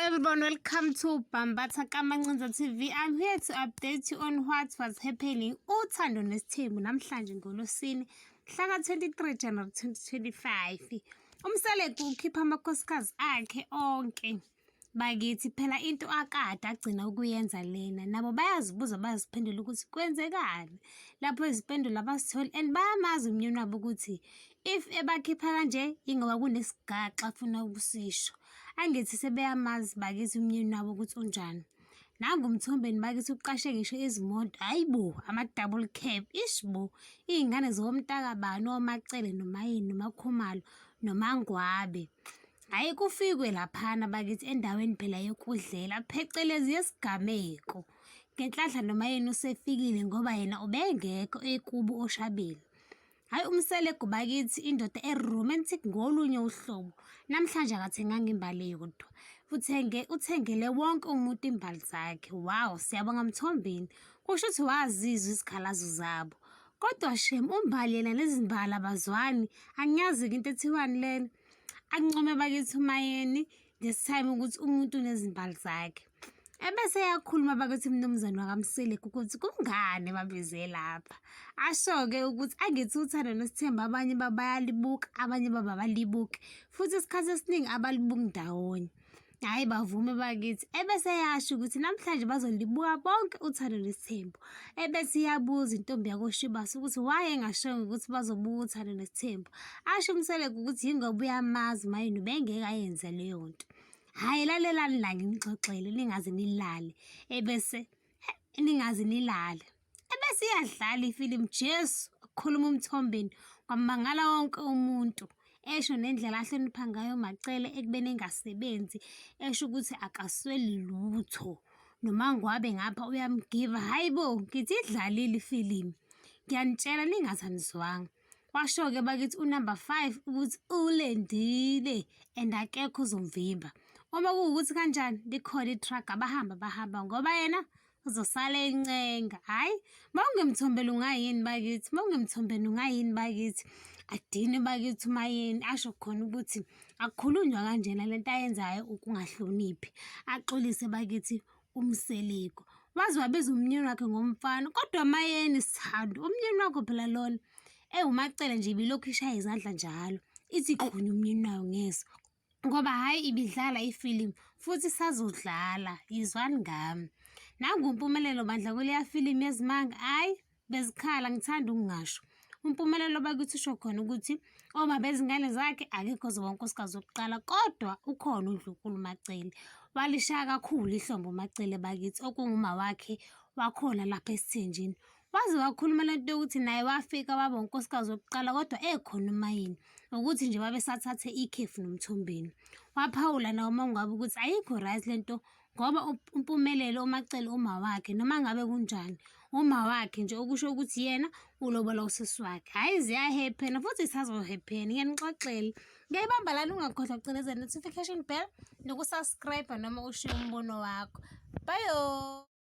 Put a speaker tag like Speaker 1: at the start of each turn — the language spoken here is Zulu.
Speaker 1: everyone, welcome to Bambatha Kamancinza TV. I'm here to update you on what was happening uThando Nesithembu namhlanje ngoLosini mhla ka-23 January 2025. Umseleko ukhipha amakhosikazi akhe onke. Bakithi phela into akade agcina ukuyenza lena nabo bayazibuza baziphendula ukuthi kwenzekani lapho iziphendula abasitholi and bayamazi umnyeni wabo ukuthi if ebakhipha kanje ingoba kunesigaxa afuna ukusisho. Angithi sebeyamazi bakithi umnyeni wabo ukuthi unjani. Nangu umthombeni bakithi uqashe ngisho izimoto hayibo ama-double cab ishbo iy'ngane zomntakabani omacele noma yini noma khumalo noma ngwabe. Hayi kufikwe laphana bakithi endaweni phela yokudlela phecelezi yesigameko ngenhlanhla noma yena usefikile ngoba yena ubengekho ekubo oshabile. Hayi umseleko bakithi indoda eromantic ngolunye uhlobo namhlanje akathenganga imbali yodwa uthengele wonke umuntu imbali zakhe. Wow, siyabonga Mthombeni, kusho ukuthi wazizwa isikhalazo zabo kodwa shem umbali yena lezimbali abazwani. Angiyazi into ethiwani lena akuncome bakithi umayeni ngesitime ukuthi umuntu unezimbali zakhe ebese yakhuluma bakithi umnumzane wakamseleko ukuthi kungane babeze lapha asho-ke ukuthi angithi uThando Nesithembu abanye bayalibuka abanye babalibuke futhi isikhathi esiningi abalibuki ndawonye. Hayi bavume bakithi ebese yasho ukuthi namhlanje bazolibuka bonke uThando Nesithembu ebese iyabuza intombi yakoShibasa ukuthi why engashongo ukuthi bazobuka uThando Nesithembu. Asho umseleko ukuthi yingoba uyamazi mayini bengeke ayenze leyo nto. Hayi lalelani la ngimxoxele ningaze nilale ebese ningaze nilale ebese iyadlala ifilimu Jesu ukukhuluma uMthombeni kwamangala wonke umuntu esho nendlela ahlonipha ngayo macele ekubeni engasebenzi esho ukuthi akasweli lutho noma ngwabe ngapha uyamgiva. Hayibo ngithi idlalile ifilimu ngiyanitshela ningathandizwanga. Washo-ke bakithi unumber 5 ukuthi ulendile and akekho uzomvimba uma kuwukuthi kanjani likhona itruck bahamba ngoba yena uzosala encenga. Hayi mawungemthombela ungayini bakithi mawungemthombeni ungayini bakithi adini bakithi umayeni asho khona ukuthi akukhulunywa kanjena lento ayenzayo ukungahloniphi axolise bakithi umseleko wazi wabiza umnyeni wakhe ngomfana kodwa mayeni Sithando umnyeni wakho phela lona umacele nje ibilokhu ishaya izandla njalo ithi qhunya umnyeni wayo ngeso ngoba hayi ibidlala ifilimu futhi sazodlala izwani ngami. Nangu umpumelelo bandla kuleya filimu yezimanga hayi bezikhala ngithanda ukungasho umpumelelo bakithi usho khona ukuthi oma bezingane zakhe akekho zonkosikazi zokuqala kodwa ukhona uNdlunkulu Macele walishaya kakhulu ihlombo Macele bakithi okunguma wakhe wakhona lapha esithenjini waze wakhuluma lento yokuthi naye wafika waba unkosikazi wokuqala kodwa ekhona umayini ukuthi nje babesathathe ikhefu noMthombeni. Waphawula nawo mangabe ukuthi ayikho right lento ngoba umpumelelo uMacele uma wakhe noma ngabe kunjani uma wakhe nje okusho ukuthi yena ulobola usisi wakhe. Hayi ziyahephena futhi sazohephena ngiyanixoxela ngiyibamba lana ungakhohlwa ukucinezela notification bell nokusubscribe noma ushiye umbono wakho. Bye.